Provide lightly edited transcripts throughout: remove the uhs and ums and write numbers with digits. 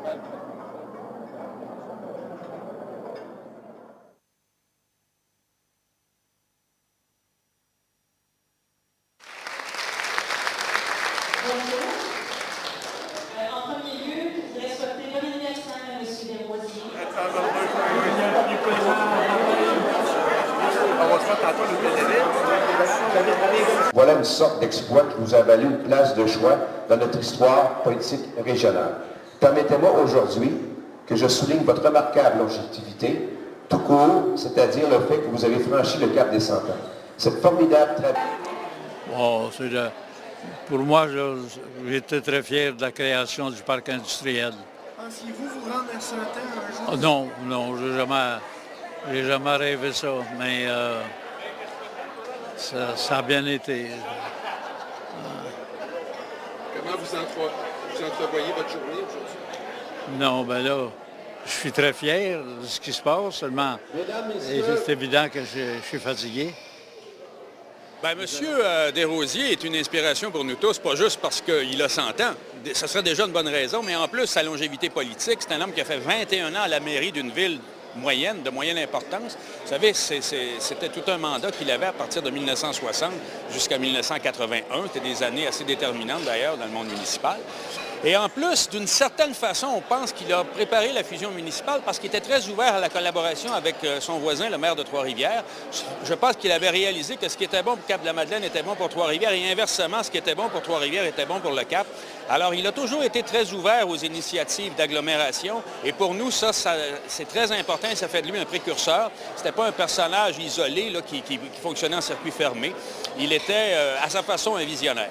En premier lieu, je voudrais souhaiter bon anniversaire à M. Desrosiers. Voilà une sorte d'exploit qui vous a valu une place de choix dans notre histoire politique régionale. Permettez-moi aujourd'hui que je souligne votre remarquable longévité, tout court, c'est-à-dire le fait que vous avez franchi le cap des 100 ans. Cette formidable pour moi, j'étais très fier de la création du parc industriel. Pensiez-vous vous rendre à 100 ans un jour? Non, j'ai jamais rêvé ça, mais ça a bien été. Comment vous entrevoyez votre journée aujourd'hui? Non, ben là, je suis très fier de ce qui se passe, seulement c'est évident que je suis fatigué. Bien, M. Desrosiers est une inspiration pour nous tous, pas juste parce qu'il a 100 ans. Ce serait déjà une bonne raison, mais en plus, sa longévité politique, c'est un homme qui a fait 21 ans à la mairie d'une ville moyenne, de moyenne importance. Vous savez, c'était tout un mandat qu'il avait à partir de 1960 jusqu'à 1981. C'était des années assez déterminantes, d'ailleurs, dans le monde municipal. Et en plus, d'une certaine façon, on pense qu'il a préparé la fusion municipale parce qu'il était très ouvert à la collaboration avec son voisin, le maire de Trois-Rivières. Je pense qu'il avait réalisé que ce qui était bon pour Cap-de-la-Madeleine était bon pour Trois-Rivières et inversement, ce qui était bon pour Trois-Rivières était bon pour le Cap. Alors, il a toujours été très ouvert aux initiatives d'agglomération et pour nous, ça c'est très important et ça fait de lui un précurseur. Ce n'était pas un personnage isolé là, qui fonctionnait en circuit fermé. Il était, à sa façon, un visionnaire.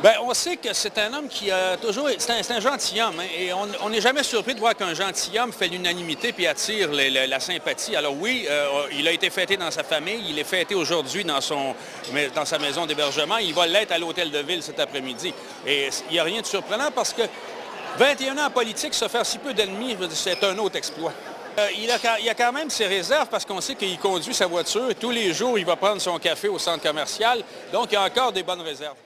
Bien, on sait que c'est un homme qui a toujours... C'est un gentilhomme, hein, et on n'est jamais surpris de voir qu'un gentilhomme fait l'unanimité puis attire la sympathie. Alors oui, il a été fêté dans sa famille, il est fêté aujourd'hui dans sa maison d'hébergement, il va l'être à l'hôtel de ville cet après-midi. Et il n'y a rien de surprenant parce que 21 ans en politique, se faire si peu d'ennemis, c'est un autre exploit. Il a quand même ses réserves parce qu'on sait qu'il conduit sa voiture et tous les jours, il va prendre son café au centre commercial. Donc, il y a encore des bonnes réserves.